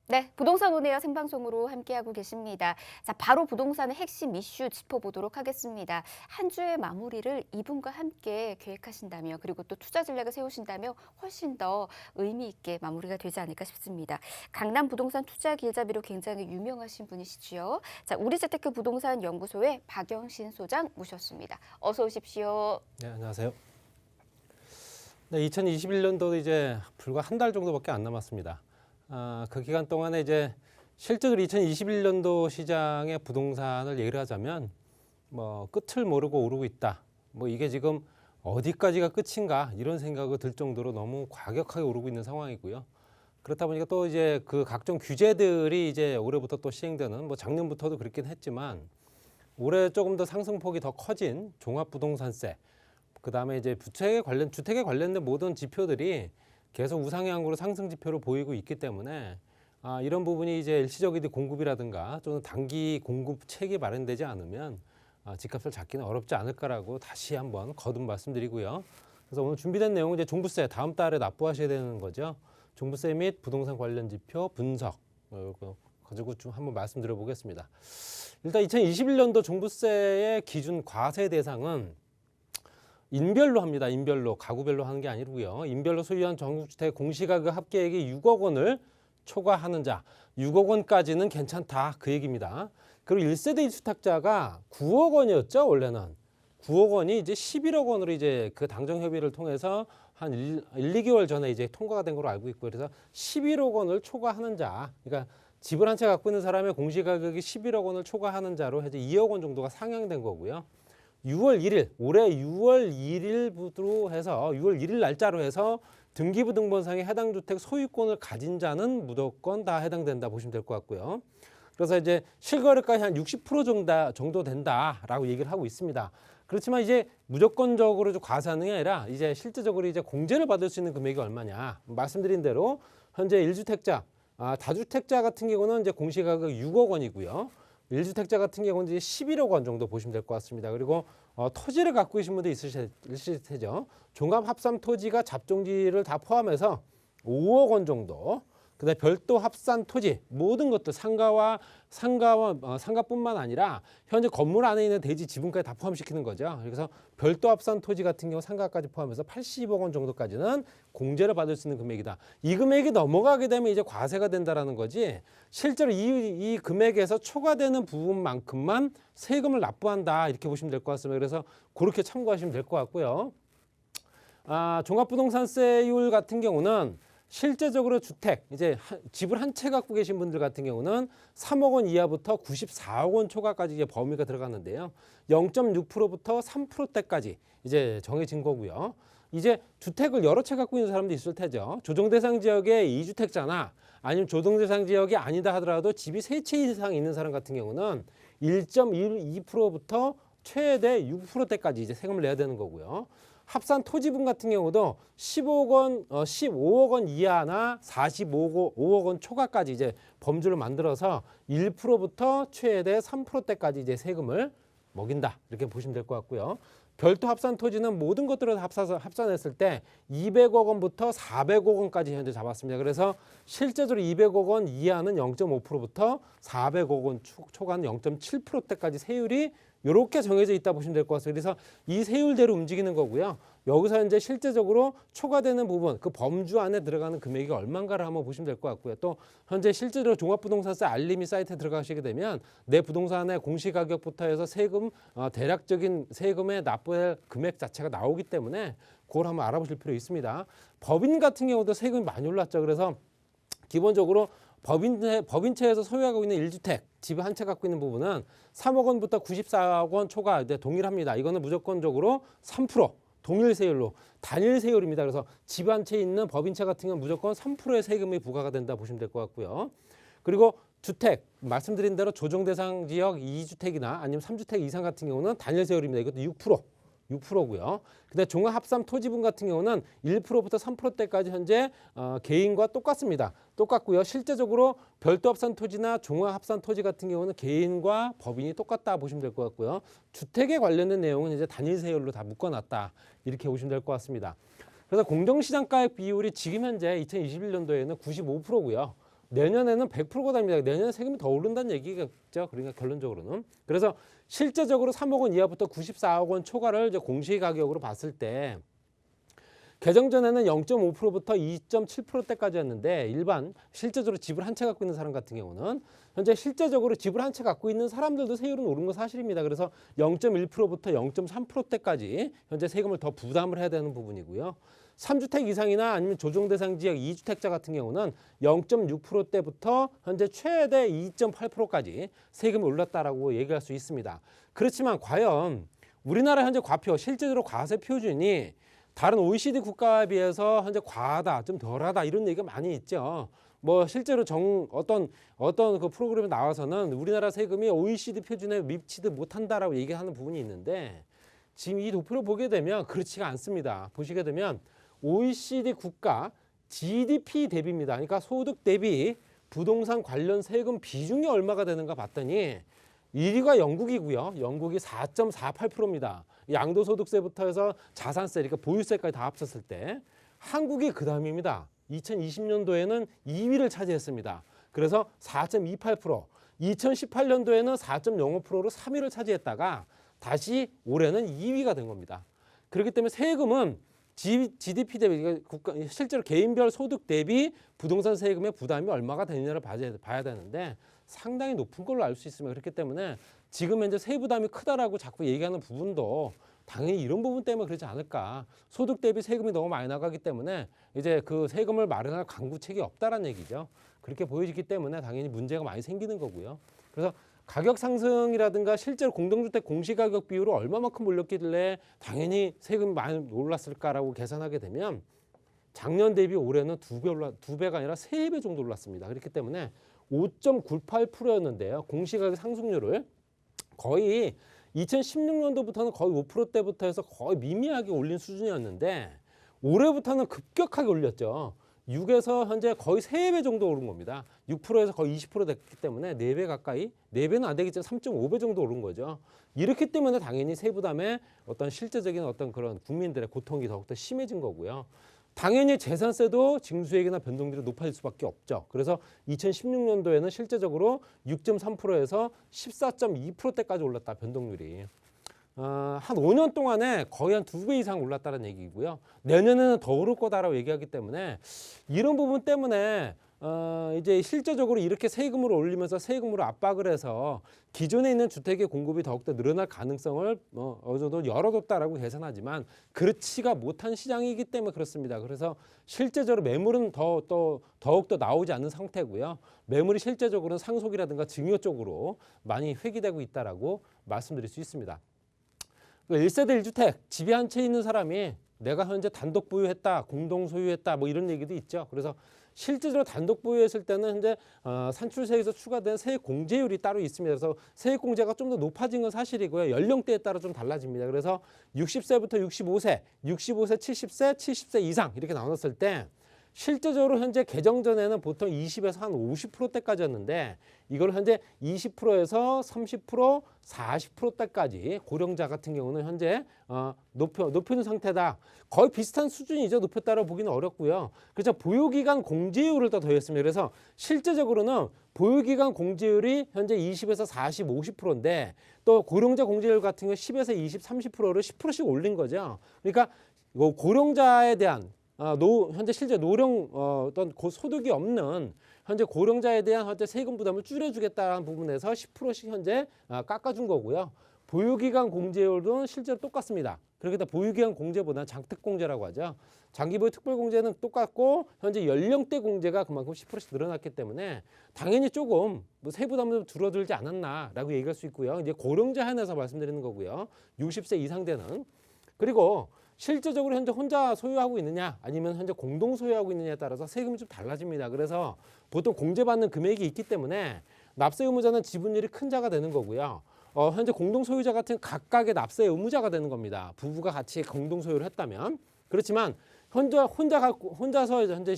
네, 부동산 온에어 생방송으로 함께하고 계십니다. 자, 바로 부동산의 핵심 이슈 짚어보도록 하겠습니다. 한 주의 마무리를 이분과 함께 계획하신다며 그리고 또 투자 전략을 세우신다며 훨씬 더 의미 있게 마무리가 되지 않을까 싶습니다. 강남 부동산 투자 길잡이로 굉장히 유명하신 분이시지요. 자, 우리재테크 부동산 연구소의 박영신 소장 모셨습니다. 어서 오십시오. 네, 안녕하세요. 네, 2021년도 이제 불과 한 달 정도밖에 안 남았습니다. 그 기간 동안에 이제 실제로 2021년도 시장의 부동산을 얘기를 하자면 뭐 끝을 모르고 오르고 있다. 뭐 이게 지금 어디까지가 끝인가 이런 생각이 들 정도로 너무 과격하게 오르고 있는 상황이고요. 그렇다 보니까 또 이제 그 각종 규제들이 이제 올해부터 또 시행되는 뭐 작년부터도 그렇긴 했지만 올해 조금 더 상승폭이 더 커진 종합부동산세, 그다음에 이제 주택에 관련된 모든 지표들이 계속 우상향으로 상승 지표를 보이고 있기 때문에 이런 부분이 이제 일시적인 공급이라든가 또는 단기 공급책이 마련되지 않으면 집값을 잡기는 어렵지 않을까라고 다시 한번 거듭 말씀드리고요. 그래서 오늘 준비된 내용은 이제 종부세 다음 달에 납부하셔야 되는 거죠. 종부세 및 부동산 관련 지표 분석 이거 가지고 좀 한번 말씀드려 보겠습니다. 일단 2021년도 종부세의 기준 과세 대상은 인별로 합니다. 인별로, 가구별로 하는 게 아니고요. 인별로 소유한 전국주택 공시가격 합계액이 6억 원을 초과하는 자, 6억 원까지는 괜찮다 그 얘기입니다. 그리고 1세대 1주택자가 9억 원이었죠, 원래는. 9억 원이 이제 11억 원으로 이제 그 당정 협의를 통해서 한 1, 2개월 전에 이제 통과가 된 걸로 알고 있고, 그래서 11억 원을 초과하는 자, 그러니까 집을 한 채 갖고 있는 사람의 공시가격이 11억 원을 초과하는 자로 해서 2억 원 정도가 상향된 거고요. 6월 1일, 올해 6월 1일부터 해서 6월 1일 날짜로 해서 등기부등본상의 해당 주택 소유권을 가진 자는 무조건 다 해당된다 보시면 될 것 같고요. 그래서 이제 실거래가의 한 60% 정도 된다라고 얘기를 하고 있습니다. 그렇지만 이제 무조건적으로 과세하는 게 아니라 이제 실제적으로 이제 공제를 받을 수 있는 금액이 얼마냐. 말씀드린 대로 현재 1주택자, 다주택자 같은 경우는 이제 공시가격 6억 원이고요. 1주택자 같은 경우는 이제 11억 원 정도 보시면 될 것 같습니다. 그리고 토지를 갖고 계신 분도 있으실 테죠. 종합합산 토지가 잡종지를 다 포함해서 5억 원 정도. 그다음에 별도 합산 토지 모든 것들 상가뿐만 아니라 현재 건물 안에 있는 대지 지분까지 다 포함시키는 거죠. 그래서 별도 합산 토지 같은 경우 상가까지 포함해서 80억 원 정도까지는 공제를 받을 수 있는 금액이다. 이 금액이 넘어가게 되면 이제 과세가 된다라는 거지. 실제로 이 금액에서 초과되는 부분만큼만 세금을 납부한다 이렇게 보시면 될 것 같습니다. 그래서 그렇게 참고하시면 될 것 같고요. 종합부동산세율 같은 경우는 실제적으로 주택, 이제 집을 한 채 갖고 계신 분들 같은 경우는 3억 원 이하부터 94억 원 초과까지 이제 범위가 들어갔는데요. 0.6%부터 3%대까지 이제 정해진 거고요. 이제 주택을 여러 채 갖고 있는 사람도 있을 테죠. 조정대상 지역의 2주택자나 아니면 조정대상 지역이 아니다 하더라도 집이 3채 이상 있는 사람 같은 경우는 1.12%부터 최대 6%대까지 이제 세금을 내야 되는 거고요. 합산 토지분 같은 경우도 15억 원 이하나 45억 원 초과까지 이제 범주를 만들어서 1%부터 최대 3%대까지 이제 세금을 먹인다. 이렇게 보시면 될 것 같고요. 별도 합산 토지는 모든 것들을 합산했을 때 200억 원부터 400억 원까지 현재 잡았습니다. 그래서 실제적으로 200억 원 이하는 0.5%부터 400억 원 초과는 0.7%대까지 세율이 이렇게 정해져 있다 보시면 될 것 같습니다. 그래서 이 세율대로 움직이는 거고요. 여기서 이제 실제적으로 초과되는 부분, 그 범주 안에 들어가는 금액이 얼마인가를 한번 보시면 될 것 같고요. 또 현재 실제로 종합부동산세 알림이 사이트에 들어가시게 되면 내 부동산의 공시가격부터 해서 세금, 대략적인 세금에 납부할 금액 자체가 나오기 때문에 그걸 한번 알아보실 필요 있습니다. 법인 같은 경우도 세금이 많이 올랐죠. 그래서 기본적으로 법인채에서 소유하고 있는 1주택, 집 한 채 갖고 있는 부분은 3억 원부터 94억 원 초과 동일합니다. 이거는 무조건적으로 3% 동일 세율로 단일 세율입니다. 그래서 집 한 채 있는 법인채 같은 경우는 무조건 3%의 세금이 부과가 된다 보시면 될 것 같고요. 그리고 주택, 말씀드린 대로 조정대상 지역 2주택이나 아니면 3주택 이상 같은 경우는 단일 세율입니다. 이것도 6%고요. 근데 종합합산 토지분 같은 경우는 1%부터 3%대까지 현재 개인과 똑같습니다. 똑같고요. 실제적으로 별도 합산 토지나 종합합산 토지 같은 경우는 개인과 법인이 똑같다 보시면 될 것 같고요. 주택에 관련된 내용은 이제 단일 세율로 다 묶어놨다 이렇게 보시면 될 것 같습니다. 그래서 공정시장가액 비율이 지금 현재 2021년도에는 95%고요. 내년에는 100%가 됩니다. 내년에 세금이 더 오른다는 얘기겠죠. 그러니까 결론적으로는. 그래서 실제적으로 3억 원 이하부터 94억 원 초과를 이제 공시가격으로 봤을 때 개정 전에는 0.5%부터 2.7%대까지였는데 일반 실제적으로 집을 한 채 갖고 있는 사람 같은 경우는 현재 실제적으로 집을 한 채 갖고 있는 사람들도 세율은 오른 건 사실입니다. 그래서 0.1%부터 0.3%대까지 현재 세금을 더 부담을 해야 되는 부분이고요. 3주택 이상이나 아니면 조정 대상 지역 2주택자 같은 경우는 0.6%대부터 현재 최대 2.8%까지 세금이 올랐다라고 얘기할 수 있습니다. 그렇지만 과연 우리나라 현재 과표 실제적으로 과세 표준이 다른 OECD 국가에 비해서 현재 과하다, 좀 덜하다 이런 얘기가 많이 있죠. 뭐 실제로 어떤 그 프로그램에 나와서는 우리나라 세금이 OECD 표준에 미치지 못한다라고 얘기하는 부분이 있는데 지금 이 도표를 보게 되면 그렇지가 않습니다. 보시게 되면 OECD 국가 GDP 대비입니다. 그러니까 소득 대비 부동산 관련 세금 비중이 얼마가 되는가 봤더니 1위가 영국이고요. 영국이 4.48%입니다. 양도소득세부터 해서 자산세, 그러니까 보유세까지 다 합쳤을 때 한국이 그 다음입니다. 2020년도에는 2위를 차지했습니다. 그래서 4.28%, 2018년도에는 4.05%로 3위를 차지했다가 다시 올해는 2위가 된 겁니다. 그렇기 때문에 세금은 GDP 대비, 실제로 개인별 소득 대비 부동산 세금의 부담이 얼마가 되느냐를 봐야 되는데 상당히 높은 걸로 알 수 있습니다. 그렇기 때문에 지금 현재 세부담이 크다라고 자꾸 얘기하는 부분도 당연히 이런 부분 때문에 그러지 않을까. 소득 대비 세금이 너무 많이 나가기 때문에 이제 그 세금을 마련할 강구책이 없다라는 얘기죠. 그렇게 보여지기 때문에 당연히 문제가 많이 생기는 거고요. 그래서 가격 상승이라든가 실제로 공동주택 공시가격 비율을 얼마만큼 올렸길래 당연히 세금이 많이 올랐을까라고 계산하게 되면 작년 대비 올해는 두 배가 아니라 3배 정도 올랐습니다. 그렇기 때문에 5.98%였는데요. 공시가격 상승률을 거의 2016년도부터는 거의 5%대부터 해서 거의 미미하게 올린 수준이었는데 올해부터는 급격하게 올렸죠. 6에서 현재 거의 3배 정도 오른 겁니다. 6%에서 거의 20% 됐기 때문에 4배 가까이, 4배는 안 되겠지만 3.5배 정도 오른 거죠. 이렇기 때문에 당연히 세부담의 어떤 실제적인 어떤 그런 국민들의 고통이 더욱더 심해진 거고요. 당연히 재산세도 징수액이나 변동률이 높아질 수밖에 없죠. 그래서 2016년도에는 실제적으로 6.3%에서 14.2%대까지 올랐다, 변동률이. 한 5년 동안에 거의 한 2배 이상 올랐다는 얘기고요. 내년에는 더 오를 거다라고 얘기하기 때문에 이런 부분 때문에 이제 실제적으로 이렇게 세금을 올리면서 세금으로 압박을 해서 기존에 있는 주택의 공급이 더욱더 늘어날 가능성을 어느 정도 열어뒀다라고 계산하지만 그렇지가 못한 시장이기 때문에 그렇습니다. 그래서 실제적으로 매물은 더욱더 나오지 않는 상태고요. 매물이 실제적으로는 상속이라든가 증여 쪽으로 많이 회귀되고 있다라고 말씀드릴 수 있습니다. 1세대 1주택 집이 한 채 있는 사람이 내가 현재 단독 보유했다, 공동 소유했다 뭐 이런 얘기도 있죠. 그래서 실제로 단독 보유했을 때는 현재 산출세에서 추가된 세액 공제율이 따로 있습니다. 그래서 세액 공제가 좀 더 높아진 건 사실이고요. 연령대에 따라 좀 달라집니다. 그래서 60세부터 65세, 65세, 70세, 70세 이상 이렇게 나눴을 때 실제적으로 현재 개정 전에는 보통 20에서 한 50%대까지였는데 이걸 현재 20%에서 30%, 40%대까지 고령자 같은 경우는 현재 높여놓은 상태다. 거의 비슷한 수준이죠. 높였다고 보기는 어렵고요. 그래서 보유기간 공제율을 더 더했습니다. 그래서 실제적으로는 보유기간 공제율이 현재 20에서 40, 50%인데 또 고령자 공제율 같은 경우 10에서 20, 30%를 10%씩 올린 거죠. 그러니까 고령자에 대한 현재 실제 노령 어떤 소득이 없는 현재 고령자에 대한 현재 세금 부담을 줄여주겠다는 부분에서 10%씩 현재 깎아준 거고요. 보유기간 공제율도 실제로 똑같습니다. 그렇기 때문에 보유기간 공제보다는 장특공제라고 하죠. 장기보유 특별공제는 똑같고 현재 연령대 공제가 그만큼 10%씩 늘어났기 때문에 당연히 조금 세부담은 좀 줄어들지 않았나라고 얘기할 수 있고요. 이제 고령자 한해서 말씀드리는 거고요. 60세 이상 되는 그리고 실제적으로 현재 혼자 소유하고 있느냐 아니면 현재 공동 소유하고 있느냐에 따라서 세금이 좀 달라집니다. 그래서 보통 공제받는 금액이 있기 때문에 납세 의무자는 지분율이 큰 자가 되는 거고요. 현재 공동 소유자 같은 각각의 납세 의무자가 되는 겁니다. 부부가 같이 공동 소유를 했다면. 그렇지만 혼자서 현재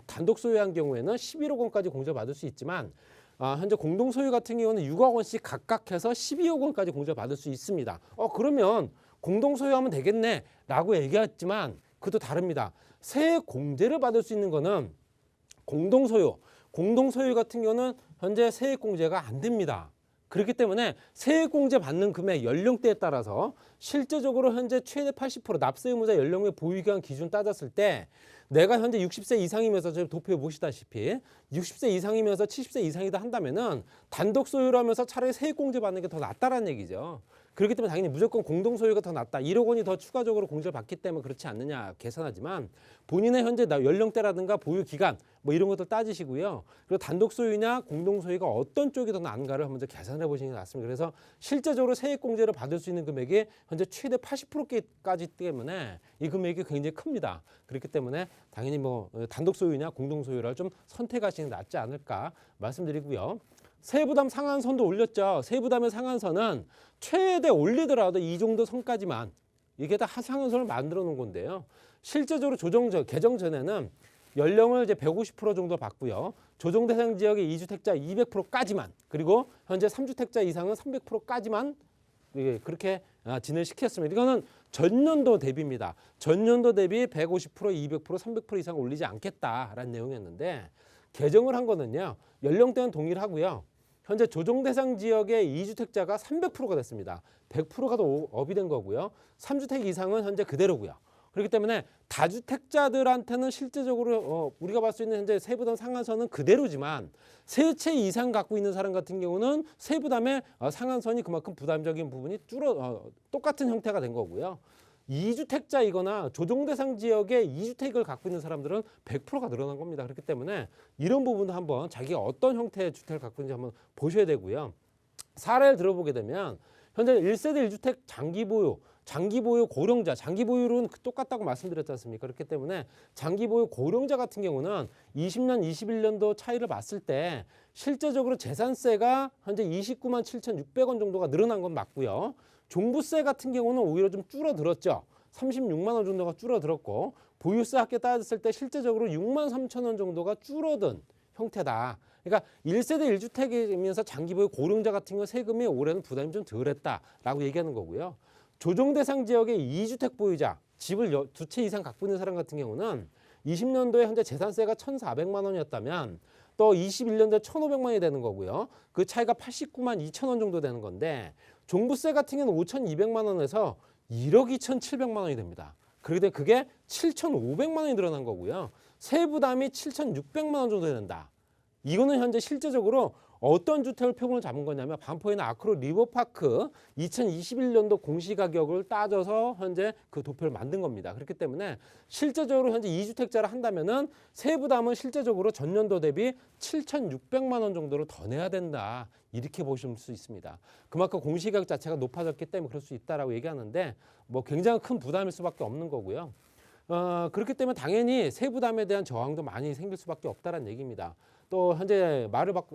단독 소유한 경우에는 11억 원까지 공제받을 수 있지만 현재 공동 소유 같은 경우는 6억 원씩 각각 해서 12억 원까지 공제받을 수 있습니다. 그러면 공동 소유하면 되겠네 라고 얘기했지만 그것도 다릅니다. 세액 공제를 받을 수 있는 거는 공동 소유 공동 소유 같은 경우는 현재 세액공제가 안 됩니다. 그렇기 때문에 세액공제 받는 금액 연령대에 따라서 실제적으로 현재 최대 80% 납세 의무자 연령의 보유기간 기준 따졌을 때 내가 현재 60세 이상이면서 저희 도표에 보시다시피 60세 이상이면서 70세 이상이다 한다면은 단독 소유를 하면서 차라리 세액공제 받는 게 더 낫다라는 얘기죠. 그렇기 때문에 당연히 무조건 공동소유가 더 낫다. 1억 원이 더 추가적으로 공제를 받기 때문에 그렇지 않느냐 계산하지만 본인의 현재 연령대라든가 보유기간 뭐 이런 것들 따지시고요. 그리고 단독 소유냐 공동 소유가 어떤 쪽이 더 나은가를 먼저 계산해 보시는 게 낫습니다. 그래서 실제적으로 세액 공제를 받을 수 있는 금액이 현재 최대 80%까지 때문에 이 금액이 굉장히 큽니다. 그렇기 때문에 당연히 뭐 단독 소유냐 공동 소유를 좀 선택하시는 게 낫지 않을까 말씀드리고요. 세부담 상한선도 올렸죠. 세부담의 상한선은 최대 올리더라도 이 정도 선까지만 이게 다 상한선을 만들어 놓은 건데요. 실제적으로 개정 전에는 연령을 이제 150% 정도 받고요. 조정 대상 지역의 2주택자 200%까지만 그리고 현재 3주택자 이상은 300%까지만 그렇게 진행시켰습니다. 이거는 전년도 대비입니다. 전년도 대비 150%, 200%, 300% 이상 올리지 않겠다라는 내용이었는데 개정을 한 거는요. 연령대는 동일하고요. 현재 조정 대상 지역의 2주택자가 300%가 됐습니다. 100%가 더 업이 된 거고요. 3주택 이상은 현재 그대로고요. 그렇기 때문에 다주택자들한테는 실제적으로 우리가 봤을 수 있는 현재 세부담 상한선은 그대로지만 세 채 이상 갖고 있는 사람 같은 경우는 세부담의 상한선이 그만큼 부담적인 부분이 똑같은 형태가 된 거고요. 2주택자이거나 조정대상 지역에 2주택을 갖고 있는 사람들은 100%가 늘어난 겁니다. 그렇기 때문에 이런 부분도 한번 자기가 어떤 형태의 주택을 갖고 있는지 한번 보셔야 되고요. 사례를 들어보게 되면 현재 1세대 1주택 장기보유 고령자, 장기보유는 똑같다고 말씀드렸지 않습니까? 그렇기 때문에 장기보유 고령자 같은 경우는 20년, 21년도 차이를 봤을 때 실제적으로 재산세가 현재 29만 7,600원 정도가 늘어난 건 맞고요. 종부세 같은 경우는 오히려 좀 줄어들었죠. 36만 원 정도가 줄어들었고 보유세 합계 따졌을 때 실제적으로 6만 3천 원 정도가 줄어든 형태다. 그러니까 1세대 1주택이면서 장기보유 고령자 같은 경우 세금이 올해는 부담이 좀 덜했다라고 얘기하는 거고요. 조정 대상 지역의 2주택 보유자, 집을 2채 이상 갖고 있는 사람 같은 경우는 20년도에 현재 재산세가 1,400만 원이었다면 또 21년도에 1,500만 원이 되는 거고요. 그 차이가 89만 2천 원 정도 되는 건데 종부세 같은 경우는 5,200만 원에서 1억 2,700만 원이 됩니다. 그렇게 되면 그게 7,500만 원이 늘어난 거고요. 세부담이 7,600만 원 정도 된다. 이거는 현재 실제적으로 어떤 주택을 표본을 잡은 거냐면 반포에 있는 아크로 리버파크 2021년도 공시가격을 따져서 현재 그 도표를 만든 겁니다. 그렇기 때문에 실제적으로 현재 2주택자를 한다면은 세부담은 실제적으로 전년도 대비 7,600만 원 정도로 더 내야 된다. 이렇게 보실 수 있습니다. 그만큼 공시가격 자체가 높아졌기 때문에 그럴 수 있다라고 얘기하는데 뭐 굉장히 큰 부담일 수밖에 없는 거고요. 그렇기 때문에 당연히 세부담에 대한 저항도 많이 생길 수밖에 없다는 얘기입니다. 또 현재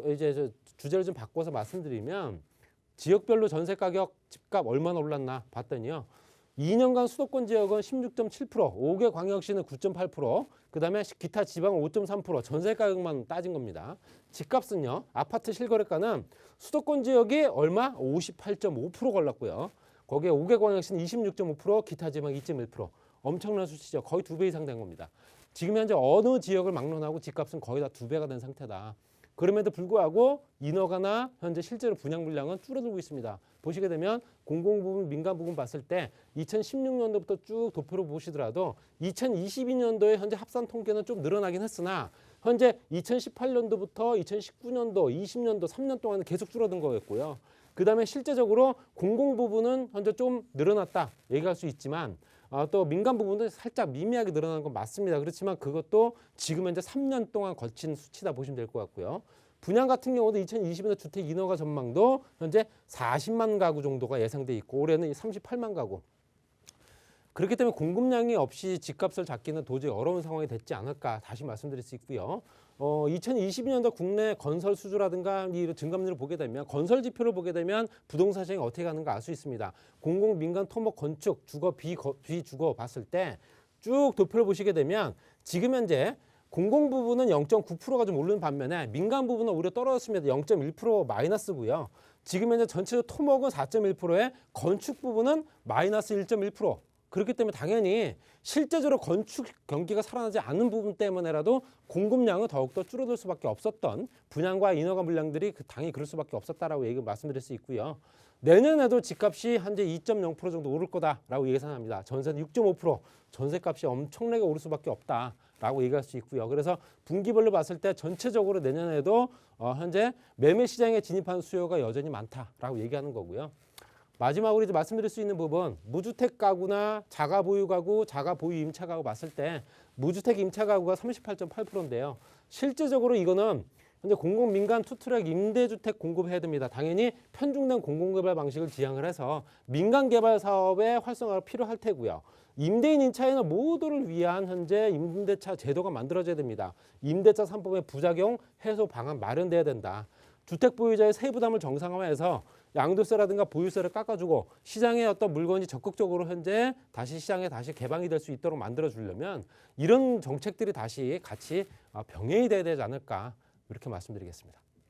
이제 주제를 좀 바꿔서 말씀드리면 지역별로 전세 가격 집값 얼마나 올랐나 봤더니요. 2년간 수도권 지역은 16.7%, 5개 광역시는 9.8%, 그다음에 기타 지방은 5.3% 전세 가격만 따진 겁니다. 집값은요. 아파트 실거래가는 수도권 지역이 얼마? 58.5% 올랐고요. 거기에 5개 광역시는 26.5%, 기타 지방 2.1%. 엄청난 수치죠. 거의 2배 이상 된 겁니다. 지금 현재 어느 지역을 막론하고 집값은 거의 다 2배가 된 상태다. 그럼에도 불구하고 인허가나 현재 실제로 분양 물량은 줄어들고 있습니다. 보시게 되면 공공부문, 민간부문 봤을 때 2016년도부터 쭉 도표로 보시더라도 2022년도에 현재 합산 통계는 좀 늘어나긴 했으나 현재 2018년도부터 2019년도, 20년도, 3년 동안은 계속 줄어든 거였고요. 그 다음에 실제적으로 공공부문은 현재 좀 늘어났다 얘기할 수 있지만 또 민간 부분도 살짝 미미하게 늘어나는 건 맞습니다. 그렇지만 그것도 지금 현재 3년 동안 걸친 수치다 보시면 될 것 같고요. 분양 같은 경우도 2020년도 주택 인허가 전망도 현재 40만 가구 정도가 예상돼 있고 올해는 38만 가구. 그렇기 때문에 공급량이 없이 집값을 잡기는 도저히 어려운 상황이 됐지 않을까 다시 말씀드릴 수 있고요. 2022년도 국내 건설 수주라든가 이 증감률을 보게 되면 건설 지표를 보게 되면 부동산 시장이 어떻게 가는가 알 수 있습니다. 공공, 민간, 토목, 건축, 주거, 비주거 봤을 때 쭉 도표를 보시게 되면 지금 현재 공공 부분은 0.9%가 좀 오르는 반면에 민간 부분은 오히려 떨어졌습니다. 0.1% 마이너스고요. 지금 현재 전체적으로 토목은 4.1%에 건축 부분은 마이너스 1.1%. 그렇기 때문에 당연히 실제적으로 건축 경기가 살아나지 않는 부분 때문에라도 공급량은 더욱더 줄어들 수밖에 없었던 분양과 인허가 물량들이 당연히 그럴 수밖에 없었다라고 말씀드릴 수 있고요. 내년에도 집값이 현재 2.0% 정도 오를 거다라고 예상합니다. 전세는 6.5%, 전세값이 엄청나게 오를 수밖에 없다라고 얘기할 수 있고요. 그래서 분기별로 봤을 때 전체적으로 내년에도 현재 매매 시장에 진입하는 수요가 여전히 많다라고 얘기하는 거고요. 마지막으로 이제 말씀드릴 수 있는 부분, 무주택 가구나 자가 보유 가구, 자가 보유 임차 가구 봤을 때 무주택 임차 가구가 38.8%인데요. 실제적으로 이거는 현재 공공 민간 투트랙 임대주택 공급해야 됩니다. 당연히 편중된 공공개발 방식을 지향을 해서 민간 개발 사업의 활성화가 필요할 테고요. 임대인 인차에는 모두를 위한 현재 임대차 제도가 만들어져야 됩니다. 임대차 3법의 부작용 해소 방안 마련돼야 된다. 주택 보유자의 세부담을 정상화해서 양도세라든가 보유세를 깎아주고 시장에 어떤 물건이 적극적으로 현재 다시 시장에 다시 개방이 될 수 있도록 만들어 주려면 이런 정책들이 다시 같이 병행이 돼야 되지 않을까 이렇게 말씀드리겠습니다.